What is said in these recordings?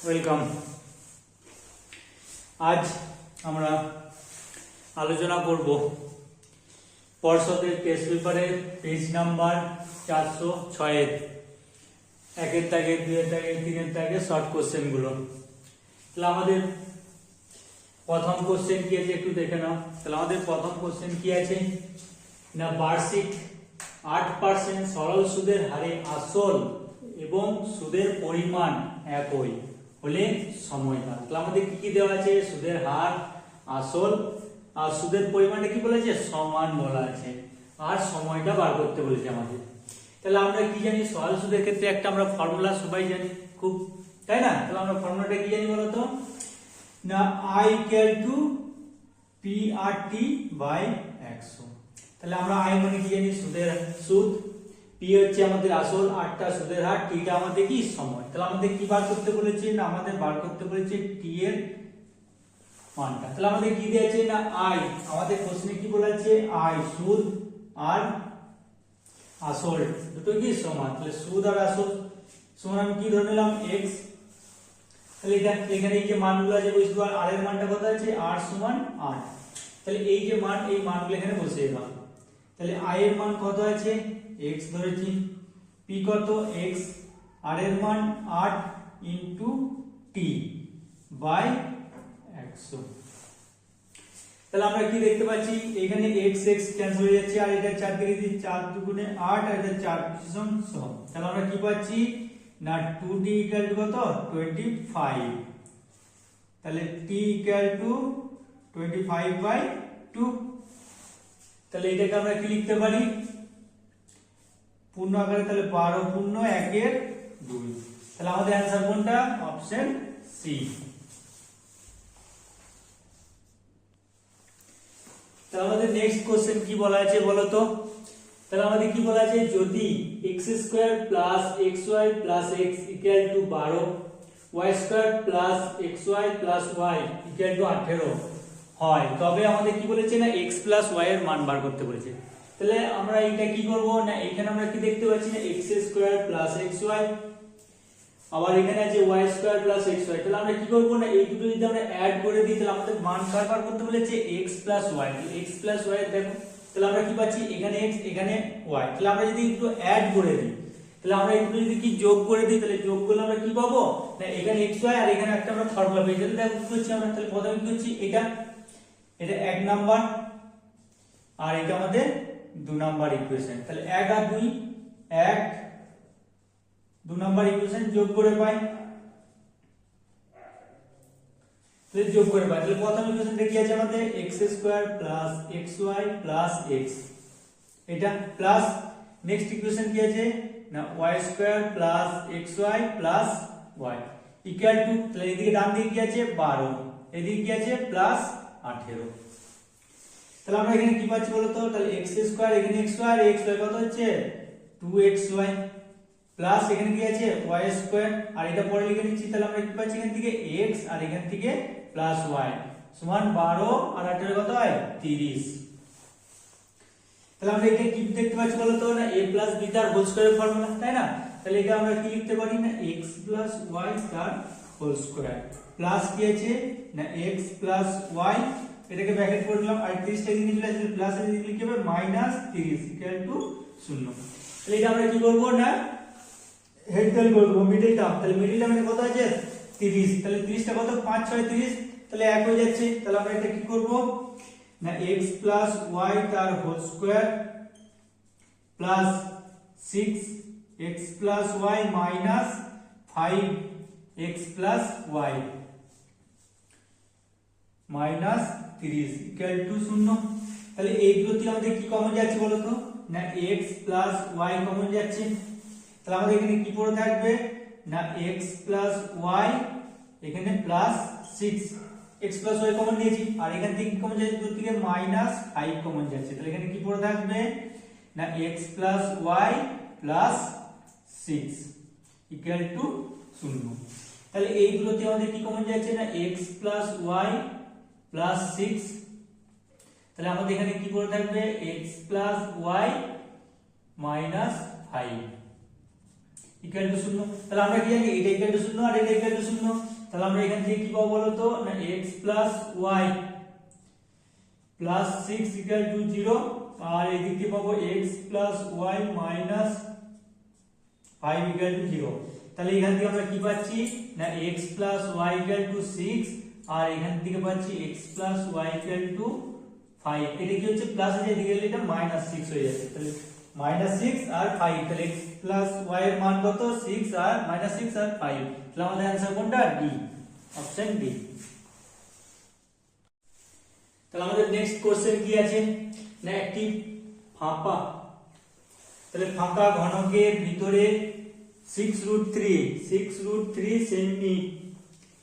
Welcome. আজ আমরা আলোচনা করব পর্ষদের টেস্ট পেপারের পেজ নাম্বার 406 একের দাগে, দুইয়ের দাগে, তিনের দাগে শর্ট কোশ্চেনগুলো। তাহলে আমাদের প্রথম কোশ্চেন কি আছে একটু দেখে নাও। তাহলে আমাদের প্রথম কোশ্চেন কি আছে না, বার্ষিক 8% সরল সুদের হারে আসল এবং সুদের পরিমাণ একই হলে সময়কাল। তাহলে আমাদের কি কি দেওয়া আছে, সুদের হার, আসল আর সুদের পরিমাণটা কি বলেছে, সমান বলা আছে, আর সময়টা বার করতে বলেছে আমাদের। তাহলে আমরা কি জানি, সরল সুদের ক্ষেত্রে একটা আমরা ফর্মুলা সবাই জানি খুব, তাই না? তাহলে আমরা ফর্মুলাটা কি জানি বলতো না, I equal to PRT by 100। তাহলে আমরা I মানে কি জানি, সুদের সুদ, P হচ্ছে আমাদের আসল, আটটা সুদের হার, T টা আমাদের কি সময়। তাহলে আমাদের কি বার করতে বলেছে না, আমাদের বার করতে বলেছে T এর মানটা। তাহলে আমাদের কি দিয়েছে না, I, আমাদের কোশ্চেনে কি বলেছে I, সুদ আর আসল দুটো কি সমান। তাহলে সুদ আর আসল সমান আমি কি ধরে নিলাম x। তাহলে এখানে এই যে মানগুলো আছে বুঝতে পার, r এর মানটা কত আছে, r সমান 8। তাহলে এই যে মান, এই মানগুলো এখানে বসিয়ে দাও। তাহলে i এর মান কত আছে, x ধরেছি, p কত x, r এর মান 8 ইনটু t বাই 100। তাহলে আমরা কি দেখতে পাচ্ছি, এখানে x x ক্যান্সেল হয়ে যাচ্ছে, আর এটা 4 দিয়ে দিই, 4 দুগুণে 8 আর এটা 4 পজিশন সম। তাহলে আমরা কি পাচ্ছি না, 2t ইকুয়াল টু কত, 25। তাহলে t ইকুয়াল টু 25/2। তাহলে এটাকে আমরা কি লিখতে পারি পূর্ণ আকারে, তাহলে 12 পূর্ণ 1 এর 2। তাহলে আমাদের অ্যানসার কোনটা, অপশন সি। তাহলে আমাদের নেক্সট কোশ্চেন কি বলা আছে বলো তো। তাহলে আমাদের কি বলা আছে, যদি x² + xy + x = 12, y² + xy + y = 18 হয়, তবে আমাদের কি বলেছে না, x + y এর মান বার করতে বলেছে। তাহলে আমরা এটা কি করব না, এখানে আমরা কি দেখতে পাচ্ছি না, x² + xy, আবার এখানে আছে y² + xy। তাহলে আমরা কি করব না, এই দুটো যদি আমরা অ্যাড করে দিই, তাহলে আমাদের মান বার করতে বলেছে x + y। x + y দেখো, তাহলে আমরা কি পাচ্ছি, এখানে x এখানে y। তাহলে আমরা যদি একটু অ্যাড করে দিই, তাহলে আমরা একটু যদি কি যোগ করে দিই, তাহলে যোগ করলে আমরা কি পাবো না, এখানে xy আর এখানে একটা আমরা ফর্মুলা পেয়ে যাবো। দেখো কি করছি আমরা, তাহলে প্রথমে কি করছি, এটা 1 নাম্বার আর এটা আমাদের 2 নাম্বার ইকুয়েশন। তাহলে 1 আর 2, 2 নাম্বার ইকুয়েশন যোগ করে পাই, তাহলে যোগ করে পাই। তাহলে প্রথম ইকুয়েশনটা কি আছে আমাদের, x² + xy + x, এটা প্লাস নেক্সট ইকুয়েশন কি আছে না, y² + xy + y equal to, তাহলে এদিকে ডান দিকে কি আছে 12, এদিকে কি আছে +18। তাহলে আমরা এখানে কি পাচ্ছি বলতো, তাহলে x² এখানে xy আর xy কত হচ্ছে 2xy, প্লাস এখানে কি আছে y² আর এটা পরে লিখে নিচ্ছি। তাহলে আমরা কি পাচ্ছি, এখান থেকে x আর এখান থেকে প্লাস y সমান 12 আর 18 কত হয় 30। তাহলে আমরা এটা কি দেখতে পাচ্ছি বলতো না, a + b তার হোল স্কয়ারের ফর্মুলা, তাই না? তাহলে এটা আমরা কি লিখতে পারি না, x + y তার হোল স্কয়ার প্লাস কি আছে না, x + y, এটাকে ব্র্যাকেট করে দিলাম, আর 30 টা এদিকে চলে আসলে প্লাস এর দিকে লিখে হবে -30 = 0। তাহলে এটা আমরা কি করব না, হেড টেল করব, মিডল টার্ম। তাহলে মিডল টার্মে কত আছে 30, তাহলে 30 টা কত 5 6 30, তাহলে 1 হয়ে যাচ্ছে। তাহলে আমরা এটা কি করব না, x + y তার whole square plus 6x + y minus 5x + y minus 30 = 0। তাহলে এই দুটো আমাদের কি কমন যাচ্ছে বলো তো না, x + y কমন যাচ্ছে। তাহলে আমাদের এখানে কি পড়ে থাকবে না, x + y এখানে +6, x + y কমন নিয়েছি, আর এখান থেকে কি কমন যাচ্ছে, দূর থেকে -5 কমন যাচ্ছে। তাহলে এখানে কি পড়ে থাকবে না, x + y + 6 = 0। তাহলে এই দুটোতে আমাদের কি কমন যাচ্ছে না, x + y + 6, তাহলে আমাদের এখানে কি পড়ে থাকবে x + y - 5। Equal to 0। তাহলে আমরা কি জানি এটা ইকুয়াল টু 0 আর এটা ইকুয়াল টু 0। তাহলে আমরা এখান থেকে কি পাবো বলো তো, না x y plus 6 equal to 0, আর এদিক থেকে পাবো x y minus 5 equal to 0। তাহলে এখান থেকে আমরা কি পাচ্ছি না x y ইকুয়াল টু 6, আর এখান থেকে পাচ্ছি x y ইকুয়াল টু 5। এটা কি হচ্ছে প্লাস আছে, এদিকে গেলে এটা মাইনাস 6 হয়ে যাচ্ছে। তাহলে মাইনাস 6 আর 5, তাহলে x y এর মান কত 6 আর মাইনাস 6 আর 5। তাহলে আমাদের आंसर কোনটা, ডি, অপশন ডি। তাহলে আমাদের নেক্সট কোশ্চেন কি আছে না একটি ফাঁপা, তাহলে ফাঁকা ঘনকের ভিতরে 6√3 সেমি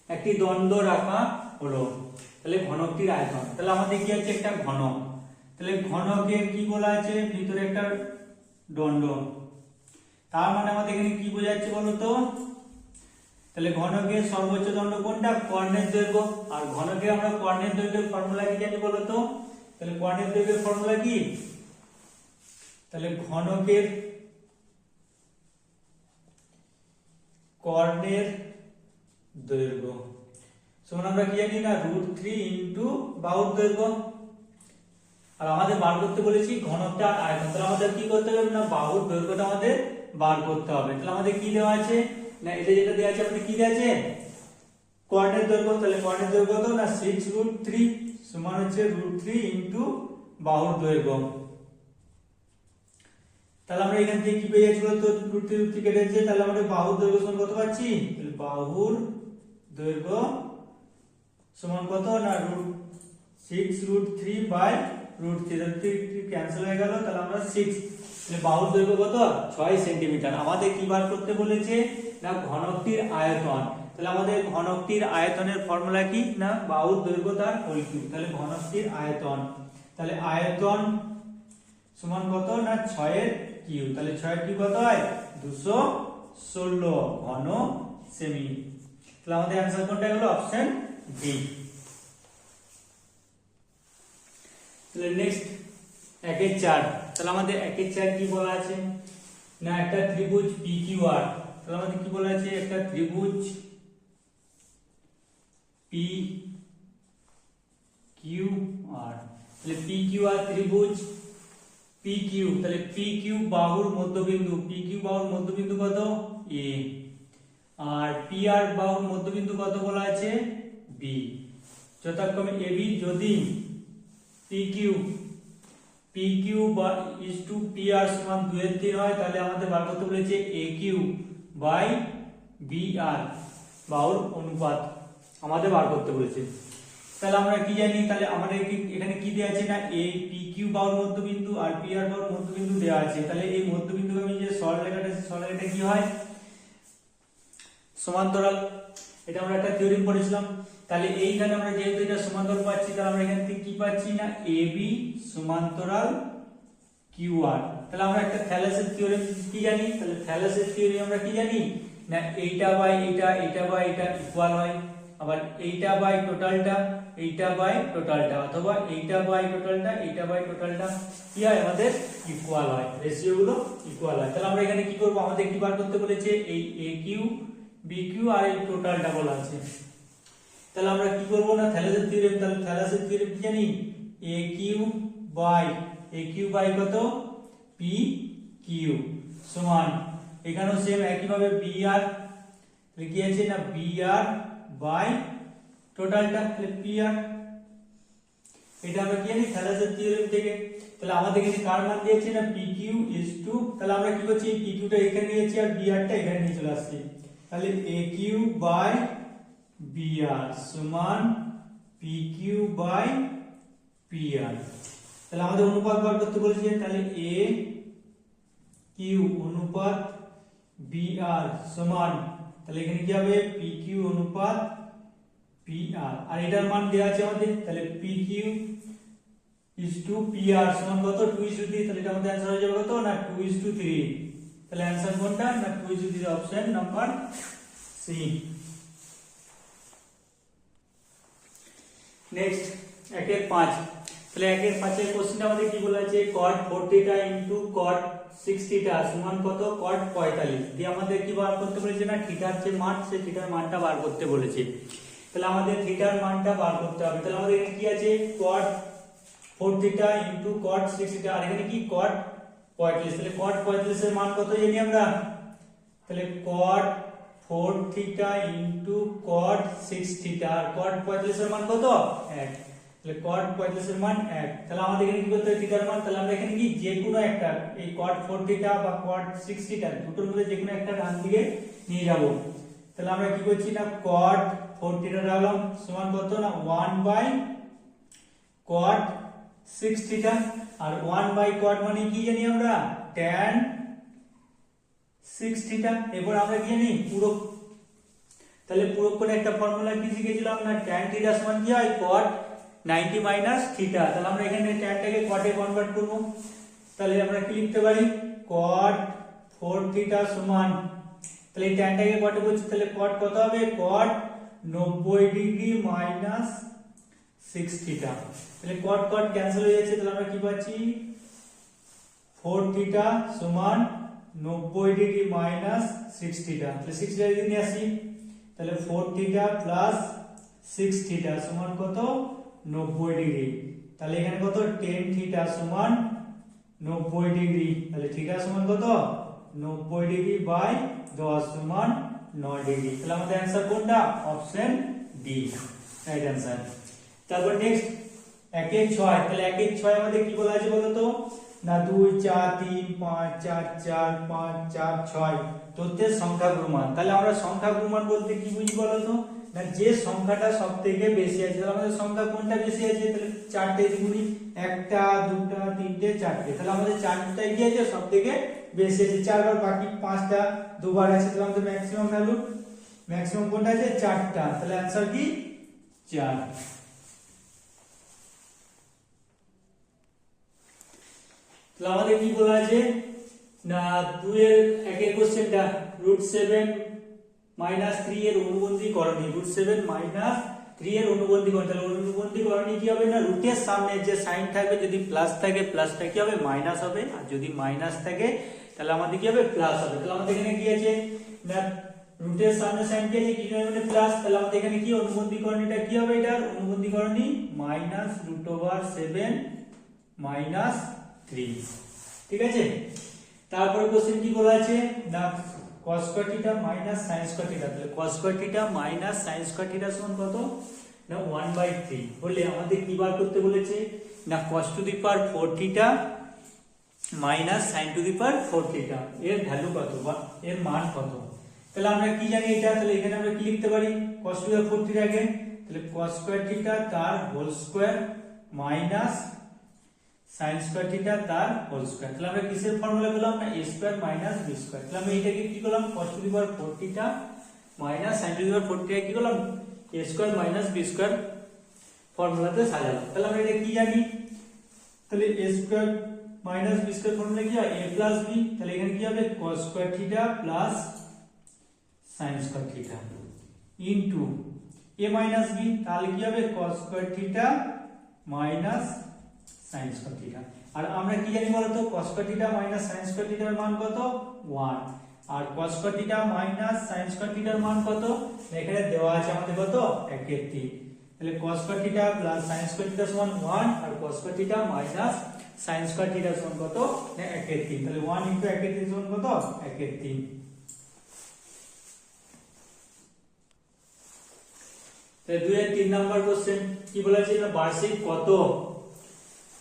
একটি দ্বন্দ্ব রাখা হলো। তাহলে ঘনকটির আয়তন, তাহলে আমাদের কি আছে একটা ঘনক, তাহলে ঘনকের কি বলা আছে ভিতরে একটা দণ্ড, তার মানে আমাদের এখানে কি বোঝাচ্ছে বলো তো, তাহলে ঘনকের সর্বোচ্চ দণ্ড কোনটা, কর্ণের দৈর্ঘ্য। আর ঘনকের আমরা কর্ণের দৈর্ঘ্যের ফর্মুলা কি জানি বলো তো, তাহলে কর্ণের দৈর্ঘ্যের ফর্মুলা কি, তাহলে ঘনকের কর্ণের দৈর্ঘ্য সমান আমরা কি জানি না √3 ইনটু বাহুর দৈর্ঘ্য। আর আমাদের বার করতে বলেছি ঘনকটা আর আয়তন, তাহলে আমাদের কি করতে হবে না বাহুর দৈর্ঘ্যটা আমাদের বার করতে হবে। তাহলে আমাদের কি দেওয়া আছে না এটা যেটা দেওয়া আছে আমাদের কি দেওয়া আছে কর্ণের দৈর্ঘ্য, তাহলে কর্ণের দৈর্ঘ্য তো না 6√3 সমান হচ্ছে √3 ইনটু বাহুর দৈর্ঘ্য। তাহলে আমরা এখান থেকে কি পেয়ে যাচ্ছি বলতো, √3 কেটে যাচ্ছে, তাহলে আমাদের বাহুর দৈর্ঘ্য সমান কত পাচ্ছি, তাহলে বাহুর দৈর্ঘ্য সমান কত না 6√3 বাই √3 ক্যান্সেল হয়ে গেল, তাহলে আমরা 6, তাহলে বাহুর দৈর্ঘ্য কত 6 সেন্টিমিটার। আমাদের কি বার করতে বলেছে না ঘনকটির আয়তন, তাহলে আমাদের ঘনকটির আয়তনের ফর্মুলা কি না বাহুর দৈর্ঘ্য তার হোল কিউব। তাহলে ঘনকটির আয়তন, তাহলে আয়তন সমান কত না 6 এর কিউব, তাহলে 6 এর কিউব কত হয় 216 ঘন সেমি। তাহলে আমাদের आंसर কোনটা হলো অপশন বি। তাহলে নেক্সট 1/4, তাহলে আমাদের 1/4 কি বলা আছে না একটা ত্রিভুজ PQR, তাহলে আমাদের কি বলা আছে একটা ত্রিভুজ PQR, তাহলে PQR ত্রিভুজ PQ, তাহলে PQ বাহুর মধ্যবিন্দু, PQ বাহুর মধ্যবিন্দু কত A, আর PR বাহুর মধ্যবিন্দু কত বলা আছে B। যথাক্রমে AB যদি PQ is to PR সমান 2/3 হয়, তাহলে আমাদের বার করতে বলেছে AQ বাই BR বাহুর অনুপাত আমাদের বার করতে বলেছে। তাহলে আমরা কি জানি, তাহলে আমাদের এখানে কি দেওয়া আছে না এই PQ বাহুর মধ্যবিন্দু আর PR বাহুর মধ্যবিন্দু দেওয়া আছে, তাহলে এই মধ্যবিন্দুগামী যে সরলরেখাটা কি হয় সমান্তরাল, এটা আমরা একটা থিওরিম পড়েছিলাম। তাহলে এইখানে আমরা যেহেতু এটা সমান্তরাল পাচ্ছি, তাহলে আমরা এখান থেকে কি পাচ্ছি না AB সমান্তরাল QR। তাহলে আমরা একটা থ্যালাসের থিওরিম কি জানি, তাহলে থ্যালাসের থিওরিম আমরা কি জানি না এইটা বাই এটা ইকুয়াল হয়, আবার এইটা বাই টোটালটা অথবা এইটা বাই টোটালটা কি হয় আমাদের ইকুয়াল হয়, রেশিও গুলো ইকুয়াল হয়। তাহলে আমরা এখানে কি করব, আমাদের কি বার করতে বলেছে এই AQ BQ আর এই টোটালটা বলা আছে। তাহলে আমরা কি করব না থ্যালাসের থিওরেম, তাহলে থ্যালাসের থিওরেম কি জানি AQ বাই কত PQ সমান এখানেও সেম একই ভাবে BR, তাহলে কি আছে না BR বাই টোটালটা, তাহলে PR। এটা আমরা কি জানি থ্যালাসের থিওরেম থেকে। তাহলে আমাদের এখানে কার মান দিয়েছে না PQ is to, তাহলে আমরা কি করছি PQ টা এখানে নিয়েছি আর BR টা এখানে নিয়ে চলে আসছি, তাহলে AQ বাই BR সমান PQ বাই PR। তাহলে আমাদের অনুপাত বার করতে বলেছে, তাহলে AQ অনুপাত BR সমান, তাহলে এখানে কি হবে PQ অনুপাত PR, আর এটার মান দেওয়া আছে আমাদের, তাহলে PQ is to PR সমান কত 2:3, তাহলে এটা আমাদের आंसर হয়ে যাবে কত না 2:3। তাহলে आंसर কোনটা না 2:3, অপশন নাম্বার সি। নেক্সট 1/5, তাহলে 1/5 এর কোশ্চেনটা আমাদের কি বলা আছে cot 4θ * cot 60 সমান কত cot 45 দিয়ে আমাদের কি বার করতে বলেছে না থিটার যে মান সে থিটার মানটা বার করতে বলেছে তাহলে আমাদের থিটার মানটা বার করতে হবে তাহলে আমাদের এখানে কি আছে cot 4 থিটা ইনটু cot 60 আর এখানে কি cot 45 তাহলে cot 45 এর মান কত জানি আমরা তাহলে cot 4 theta into cot 6 theta আর cot 45 এর মান কত 1 তাহলে cot 45 এর মান 1 তাহলে আমাদের এখানে কি করতে হবে থিটার মান তাহলে আমরা এখানে কি যে কোনো একটা এই cot 4 থিটা বা cot 6 থিটা দুটোর মধ্যে যে কোনো একটা ডান দিকে নিয়ে যাব তাহলে আমরা কি করছি না cot 4 থিটা রাখলাম সমান কত না 1 বাই cot 6 থিটা আর 1 বাই cot মানে কি জানি আমরা tan 6 থিটা এরপর আমরা কি জানি পুরো তাহলে পুরো করে একটা ফর্মুলা কি শিখেছিলাম না tan থিটা সমান কি হয় cot 90 মাইনাস থিটা তাহলে আমরা এখানে tan টাকে cot এ কনভার্ট করব তাহলে আমরা কি লিখতে পারি cot 4 থিটা সমান তাহলে tan টাকে cot এ বলছি তাহলে cot কত হবে cot 90 ডিগ্রি মাইনাস 6 থিটা তাহলে cot cot ক্যান্সেল হয়ে যাচ্ছে তাহলে আমরা কি পাচ্ছি 4 থিটা সমান 90 ডিগ্রি মাইনাস 6 থিটা তাহলে 6 থিটা যদি নিয়ে আসি তাহলে 4 থিটা প্লাস 6 থিটা সমান কত 90 ডিগ্রি তাহলে এখানে কত tan থিটা সমান 90 ডিগ্রি তাহলে থিটা সমান কত 90 ডিগ্রি বাই 10 সমান 9 ডিগ্রি তাহলে আমাদের आंसर কোনটা অপশন ডি রাইট आंसर তারপর নেক্সট 1 এর 6 তাহলে 1 এর 6 আমাদের কি বলা আছে বলো তো না 2 4 3 5 4 4 5 4 6 তথ্যের সংখ্যাগুলো মান তাহলে আমরা সংখ্যাগুলো মান বলতে কি বুঝি বলো তো না যে সংখ্যাটা সবথেকে বেশি আছে তাহলে আমাদের সংখ্যা কোনটা বেশি আছে তাহলে চারটে গুণি একটা দুটো তিনটে চারটে তাহলে আমাদের চারটাই কি আছে সবথেকে বেশি আছে চারবার বাকি পাঁচটা দুবার আছে তাহলে আমাদের ম্যাক্সিমাম কোনটা আছে চারটা তাহলে आंसर কি 4 তাহলে আমাদের কি বলা আছে না 2 এর একের কোশ্চেনটা √7 -3 এর অনুবন্ধীকরণী √7 -3 এর অনুবন্ধীকরণ তাহলে অনুবন্ধীকরণী কি হবে না রুটের সামনে যে সাইন থাকবে যদি প্লাস থাকে প্লাসটা কি হবে মাইনাস হবে আর যদি মাইনাস থাকে তাহলে আমাদের কি হবে প্লাস হবে তাহলে আমাদের এখানে কি আছে না রুটের সামনে সাইন কি আছে কি মানে প্লাস তাহলে আমাদের এখানে কি অনুবন্ধীকরণীটা কি হবে এটার অনুবন্ধীকরণী -√7 -3 ঠিক আছে তারপর কোশ্চেন কি বলা আছে না cos square theta minus sin square theta তাহলে cos square theta minus sin square theta সমান কত না 1/3 বলে আমাদের কি বার করতে বলেছে না cos to the power 4 theta minus sin to the power 4 theta এর ভ্যালু কত বা এর মান কত তাহলে আমরা কি জানি এটা তাহলে এখানে আমরা কি লিখতে পারি cos to the power 4 theta কে তাহলে cos square theta তার whole square minus sin square theta তার হোল স্কয়ার তাহলে আমরা কিসের ফর্মুলা পেলাম না a square minus b square তাহলে আমরা এটাকে কি করলাম cos to the power 4 theta minus sin to the power 4 theta কি করলাম a square minus b square ফর্মুলাতে সাজালাম তাহলে আমরা এটা কি জানি তাহলে a square minus b square formula কি হয় a প্লাস b তাহলে এখানে কি হবে cos square theta plus sin square theta into a minus b তাহলে কি হবে cos square theta minus sin square theta আর আমরা কি জানি বলতো cos square theta minus sin square theta এর মান কত 1 আর cos square theta minus sin square theta এর মান কত এখানে দেওয়া আছে আমাদের কত 1/3 তাহলে cos square theta plus sin square theta সমান 1 আর cos square theta minus sin square theta সমান কত না 1/3 তাহলে 1 * 1/3 সমান কত 1/3 তাহলে 2 এর 3 নাম্বার কোশ্চেন কি বলেছে না বার্ষিক কত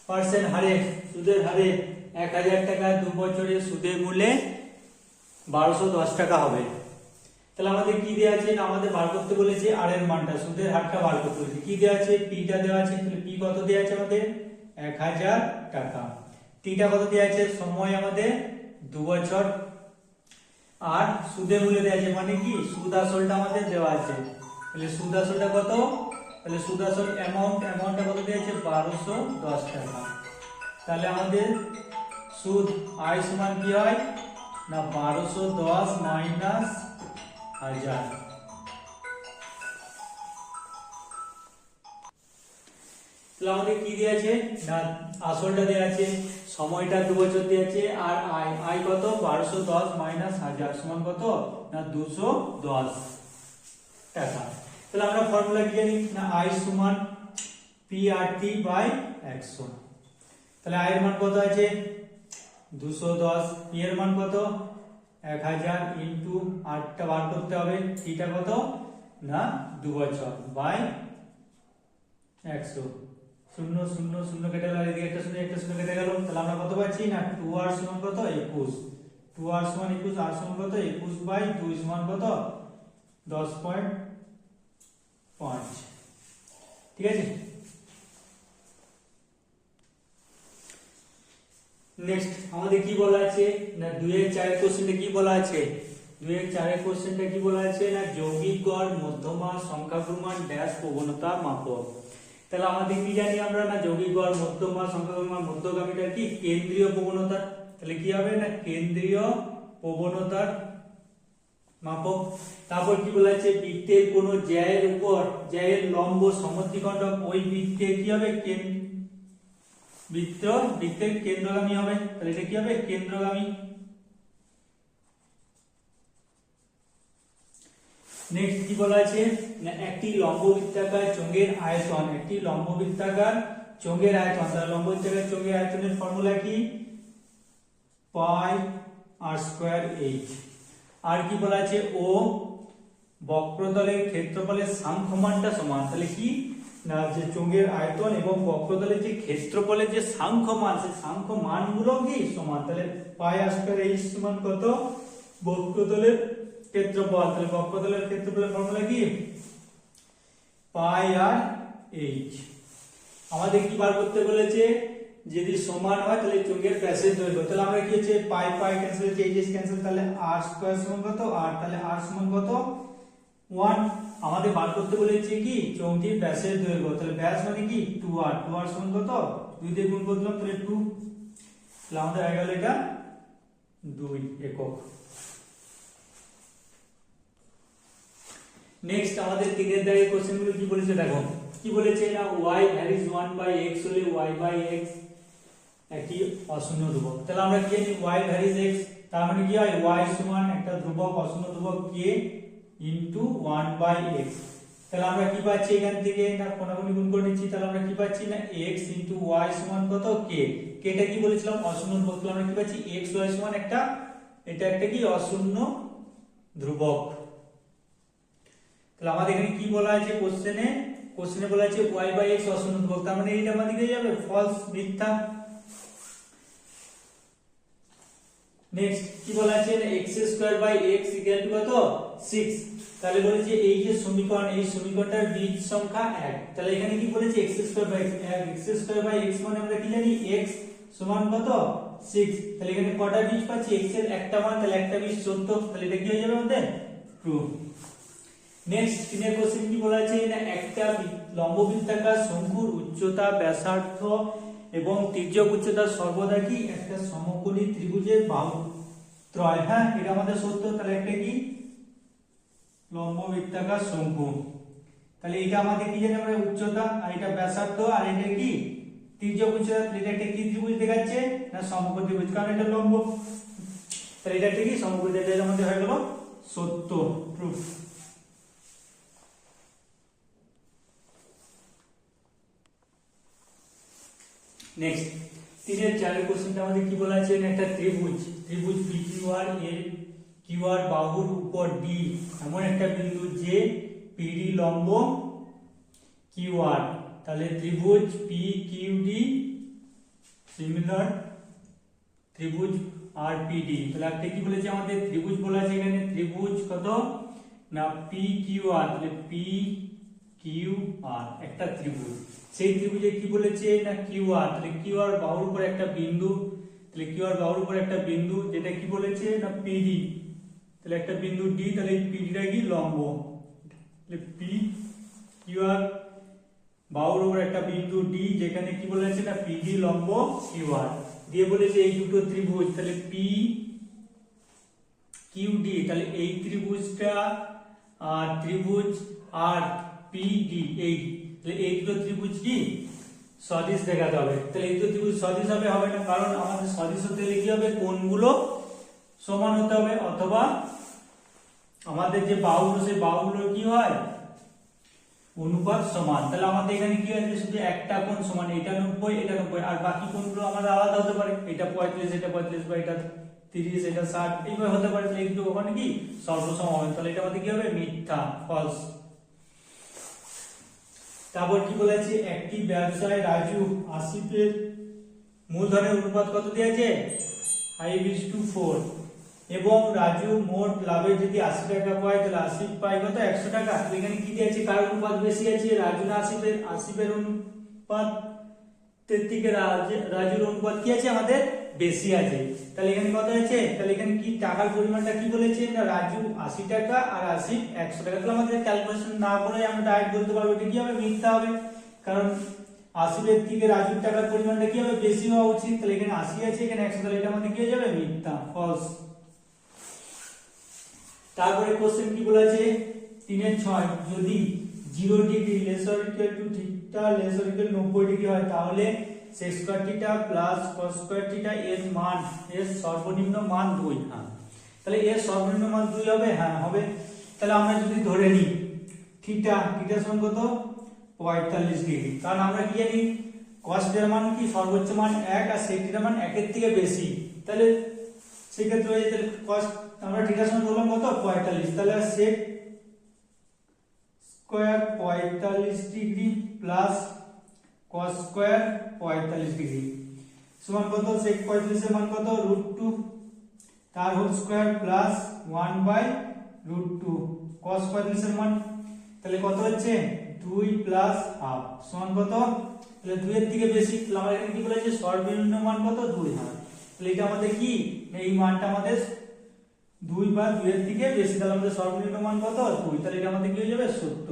পার্সেন্ট হারে সুদের হারে 1000 টাকা 2 বছরের সুদের মূল্যে 1210 টাকা হবে তাহলে আমাদের কি দেয়া আছে না আমাদের বার করতে বলেছে আর এর মানটা সুদের হারটা বার করতে বলেছে কি দেয়া আছে p টা দেয়া আছে তাহলে p কত দেয়া আছে আমাদের 1000 টাকা t টা কত দেয়া আছে সময় আমাদের 2 বছর আর সুদের মূল্য দেয়া আছে মানে কি সুদ আসলটা আমাদের দেওয়া আছে তাহলে সুদ আসলটা কত তাহলে সুদ আসল অ্যামাউন্টটা কত দেয়া আছে 1210 টাকা তাহলে আমাদের সুদ আয় সমান কি হয় না 1210 মাইনাস 1000 তাহলে আমাদের কি দেওয়া আছে না আসলটা দেওয়া আছে, সময়টা 2 বছর দেওয়া আছে, আর আয় কত 1210 মাইনাস 1000 সমান কত না 210 টাকা। তাহলে আমরা ফর্মুলা কি জানি না আই সমান PRT বাই 100। তাহলে আই এর মান কত আছে 210, পি এর মান কত 1000 ইনটু 8টা বার করতে হবে, টিটা কত না 2 বছর বাই 100। 0 0 0 কেটে গেল, এদিকে একটা 0 একটা 0 কেটে গেল, তাহলে আমরা কত পাচ্ছি না 2r সমান কত 21, 2r সমান 21, r সমান কত 21 বাই 2 সমান কত 10.5। ঠিক আছে। নেক্সট আমাদের কি বলা আছে না 2 এর 4 কোশ্চেনটা কি বলা আছে, 2 এর 4 কোশ্চেনটা কি বলা আছে না যৌগিক গড় মধ্যমা সংখ্যাগুণ ড্যাশ প্রবণতা মাপক। তাহলে আমাদের কি জানি আমরা না যৌগিক গড় মধ্যমা সংখ্যাগুণ মধ্যগামীটা কি কেন্দ্রীয় প্রবণতা, তাহলে কি হবে না কেন্দ্রীয় প্রবণতার মাপক। তারপর কি বলা আছে বৃত্তের কোন জ্যায়ের উপর জ্যায়ের লম্ব সমদ্বিখণ্ডক ওই বৃত্তে কি হবে বৃত্তের কেন্দ্রগামী হবে, তাহলে এটা কি হবে কেন্দ্রগামী। নেক্সট কি বলা আছে না একটি লম্ববৃত্তাকার চোঙের আয়তন, একটি লম্ববৃত্তাকার চোঙের আয়তন, তাহলে লম্ববৃত্তাকার চোঙের আয়তনের ফর্মুলা কি পাই r স্কয়ার h। আর কি বলা আছে ও বক্রতলের ক্ষেত্রফলের সাংখ্যমানটা সমান, তাহলে কি না যে চোঙের আয়তন এবং বক্রতলের যে ক্ষেত্রফলের যে সাংখ্যমান সেই সাংখ্যমানগুলো কি সমান, তাহলে পাই r স্কয়ার h সমান কত বক্রতলের ক্ষেত্রফল, তাহলে বক্রতলের ক্ষেত্রফলের ফর্মুলা কি পাই r h। আমাদের কি বার করতে বলেছে যদি সমান হয় তাহলে চোঙের ব্যাসের দৈর্ঘ্য, তাহলে আমরা কি হচ্ছে পাই পাই ক্যান্সেল হচ্ছে h ক্যান্সেল, তাহলে r স্কয়ার সমান কত r, তাহলে r সমান কত 1। আমাদের বার করতে বলেছে কি চোঙটির ব্যাসের দৈর্ঘ্য, তাহলে ব্যাস মানে কি 2r, 2r সমান কত 2 দিয়ে গুণ করলাম তাহলে 2, তাহলে আমাদের হয়ে গেল এটা 2 একক। নেক্সট আমাদের 3 এর দাগের কোশ্চেনগুলো কি বলেছে দেখো, কি বলেছে না y ভ্যারিজ 1/x হলে y/x একটি অশূন্য ধ্রুবক, তাহলে আমরা কি জানি y ভ্যারিজ x, তার মানে কি হয় y সমান একটা ধ্রুবক অশূন্য ধ্রুবক k ইনটু 1/x। তাহলে আমরা কি পাচ্ছি এখান থেকে না কোণাগুণি গুণ করে নিচ্ছি, তাহলে আমরা কি পাচ্ছি না x ইনটু y সমান কত k, k টা কি বলেছিলাম অশূন্য ধ্রুবক, তাহলে আমরা কি পাচ্ছি x y সমান একটা এটা একটা কি অশূন্য ধ্রুবক। তাহলে আমাদের এখানে কি বলা আছে কোশ্চেনে বলা আছে y/x অশূন্য ধ্রুবক, তার মানে এইটা আমাদের দিকে যাবে ফলস মিথ্যা। নেক্সট কি বলা আছে x² = x কত 6, তাহলে বলেছে এই যে সমীকরণ এই সমীকরণটার বীজ সংখ্যা 1, তাহলে এখানে কি বলেছে x² মানে আমরা কি জানি x সমান কত 6, তাহলে এখানে কটা বীজ পাচ্ছি x এর একটা মান, তাহলে একটা বীজ 14, তাহলে এটা কি হয়ে যাবে আমাদের ট্রু। নেক্সট 3 এর কোশ্চেন কি বলা আছে না একটা লম্ববৃত্তাকার শঙ্কুর উচ্চতা ব্যাসার্ধ এবং তির্যক উচ্চতা সর্বদা কি একটা সমকোণী ত্রিভুজের বাহু ত্রয়, হ্যাঁ এটা আমাদের সত্য, তাহলে একটা কি লম্ববৃত্তাকার শঙ্কু, তাহলে এটা আমাদের কি জানি আমরা উচ্চতা আর এটা ব্যাসার্ধ আর এটা কি তির্যক উচ্চতা, এটা একটা কি ত্রিভুজ দেখাচ্ছে না সমকোণী ত্রিভুজ, কারণ এটা লম্ব, তাহলে এটা একটা কি সমকোণী, এটা আমাদের হয়ে গেল সত্য ট্রু। নেক্সট 3 এর 4 এর কোশ্চেনটা আমাদের কি বলা আছে একটা ত্রিভুজ PQR এর QR বাহুর উপর D এমন একটা বিন্দু যে PD লম্ব QR, তাহলে ত্রিভুজ PQD সিমিলার ত্রিভুজ RPD, তাহলে একটা কি বলেছে আমাদের ত্রিভুজ বলা আছে এখানে ত্রিভুজ কত না PQR, তাহলে PQR একটা ত্রিভুজ, সেই ত্রিভুজে কি বলেছে না QR, তাহলে QR বাহুর উপর একটা বিন্দু, তাহলে QR বাহুর উপর একটা বিন্দু যেটা কি বলেছে না PD, তাহলে একটা বিন্দু D, তাহলে PD টা কি লম্ব, তাহলে PQR বাহুর উপর একটা বিন্দু D যেখানে কি বলেছে না PD লম্ব QR দিয়ে বলেছে এই দুটো ত্রিভুজ, তাহলে PQD, তাহলে এই ত্রিভুজটা আর ত্রিভুজ আর PD এই, তাহলে এই দুটো ত্রিভুজ কি সদিশ দেখাতে হবে। তাহলে এই ত্রিভুজ সদিশ হবে না, কারণ আমাদের সদিশ হতে গেলে কি হবে, কোণগুলো সমান হতে হবে, অথবা আমাদের যে বাহুগুলো সেই বাহুগুলো কি হয়, অনুপাত সমান। তাহলে আমাদের এখানে কি আছে, শুধু একটা কোণ সমান, এটা 90 এটা 90, আর বাকি কোণগুলো আমাদের আলাদা হতে পারে, এটা 35 এটা 35 বা এটা 30 এটা 60 এইভাবে হতে পারে। তাহলে এইগুলো ওখানে কি সর্বসম হবে, তাহলে এটা আমাদের কি হবে, মিথ্যা, ফলস। তারপর কি বলেছে, একটি ব্যবসায় রাজু আসিফের মূলধনের অনুপাত কত দিয়েছে, 5:4, এবং রাজু মোট লাভে যদি 80 টাকা পায় তাহলে আসিফ পায় কত, 100 টাকা। এখানে কি দিয়েছে, কার অনুপাত বেশি আছে, রাজু না আসিফের? আসিফের অনুপাত থেকে রাজুর অনুপাত কি আছে, আমাদের বেশি আছে। তাহলে এখানে কত আছে, তাহলে এখানে কি টাকার পরিমাণটা কি বলেছে না, রাজু 80 টাকা আর আসিফ 100 টাকা। তাহলে আমাদের ক্যালকুলেশন না করে আমরা ডাইরেক্ট বলতে পারবো এটা কি হবে, মিথ্যা হবে, কারণ আসিফের থেকে রাজুর টাকার পরিমাণটা কি হবে, বেশি হওয়া উচিত। তাহলে এখানে 80 আছে, এখানে 100, তাহলে এটা আমাদের কি হয়ে যাবে, মিথ্যা, ফলস। তারপরে কোশ্চেন কি বলেছে, 3-6, যদি 0 degree laser equal to theta laser equal 90 degree হয়, তাহলে sec square theta plus cos square theta এর মান, এর সর্বনিম্ন মান 2। হ্যাঁ, তাহলে এর সর্বনিম্ন মান 2 হবে, হ্যাঁ হবে। তাহলে আমরা যদি ধরে নিই থিটা সমান কত, 45 ডিগ্রি, কারণ আমরা কি জানি cos এর মান কি সর্বোচ্চ মান 1 আর sec এর মান 1 এর থেকে বেশি। তাহলে সেক্ষেত্রে হয়ে যেতে cos, আমরা থিটা সমান বললাম কত, 45, তাহলে sec square 45 degree plus cos square 45 degree সমান কত, sec 45 এর মান কত, √2, তার হোল স্কয়ার প্লাস 1/√2 cos 45 এর মান, তাহলে কত হচ্ছে 2 প্লাস হাফ সমান কত, তাহলে 2 এর থেকে বেশি। তাহলে আমরা এখানে কি বলেছে, সর্বনিম্ন মান কত, 2। হ্যাঁ, তাহলে এটা আমাদের কি, এই মানটা আমাদের 2 বা 2 এর থেকে বেশি, তাহলে আমাদের সর্বনিম্ন মান কত, 2। তাহলে এটা আমাদের কি হয়ে যাবে, সত্য।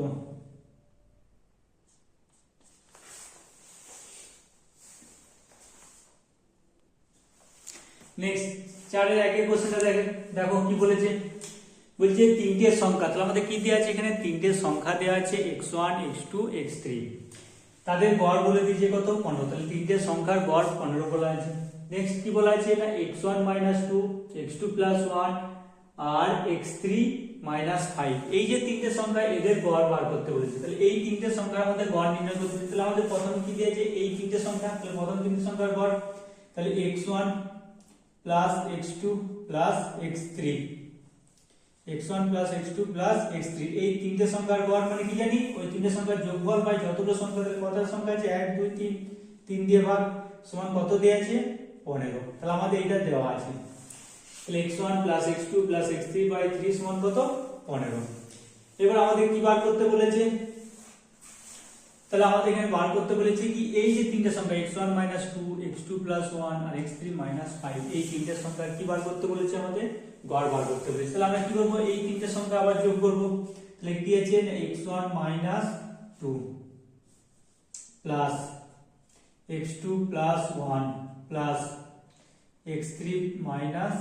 নেক্সট 4-1 কোশ্চেনটা দেখো কি বলেছে, বলছে তিনটে সংখ্যা, তাহলে আমাদের কি দেওয়া আছে, এখানে তিনটে সংখ্যা দেওয়া আছে x1 x2 x3, তাদের গড় বলে দিয়েছে কত, 15। তাহলে তিনটে সংখ্যার গড় 15 বলা আছে। নেক্সট কি বলা আছে না, x1 - 2 x2 + 1 আর x3 - 5, এই যে তিনটে সংখ্যা এদের গড় বার করতে বলেছে। তাহলে এই তিনটে সংখ্যার মধ্যে গড় নির্ণয় করতে হবে। তাহলে আমাদের প্রথম কি দিয়েছে, এই তিনটে সংখ্যা, তাহলে প্রথম তিনটে সংখ্যার গড়, তাহলে x1 + x2 + x3, x1 + x2 + x3, এই তিনটে সংখ্যার গড় মানে কি জানি, ওই তিনটে সংখ্যার যোগফল বাই যতগুলো সংখ্যা, কত সংখ্যা আছে, 1 2 3, 3 দিয়ে ভাগ সমান কত দেয়া আছে, 15। তাহলে আমাদের এটা দেওয়া আছে। তাহলে x1 + x2 + x3/3 সমান কত, 15। এবার আমাদের কি বার করতে বলেছে, তাহলে আমাদের এখানে বার করতে বলেছে কি, এই যে তিনটে সংখ্যা x1 - 2 x2 + 1 আর x3 - 5, এই তিনটে সংখ্যার কি বার করতে বলেছে, আমাদের গড় বার করতে বলেছে। তাহলে আমরা কি করব, এই তিনটে সংখ্যা আবার যোগ করব। তাহলে কি আছে, x1 - 2 plus x2 + 1 plus x3 - 5,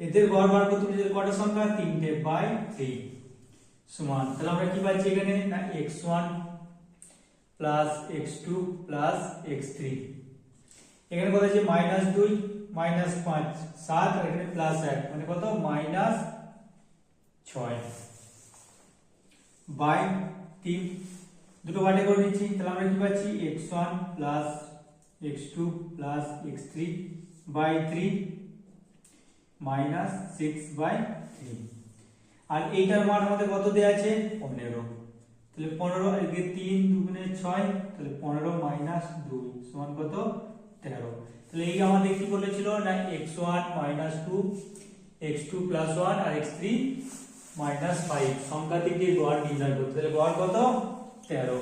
এদের গড় বার করতে বলেছে কত সংখ্যা, 3/3 সমান, তাহলে আমরা কি পাচ্ছি এখানে না, x1 + x2 + x3, এখানে কত আছে, -2 -5 7, আর এখানে +1 মানে কত, -6/3, দুটো বাটে করে নিচ্ছি। তাহলে আমরা কি পাচ্ছি, x1 + x2 + x3/3 -6/3, আর এইটার মান আমাদের কত দেয়া আছে, 15। তাহলে 15, এদিকে 3 2 6, তাহলে 15 - 2 সমান কত, 13। তাহলে এই আমাদের কি বলেছিল না, x1 - 2 x2 + 1 আর x3 - 5 সংখ্যা থেকে গড় নির্ণয় করতে। তাহলে গড় কত, 13।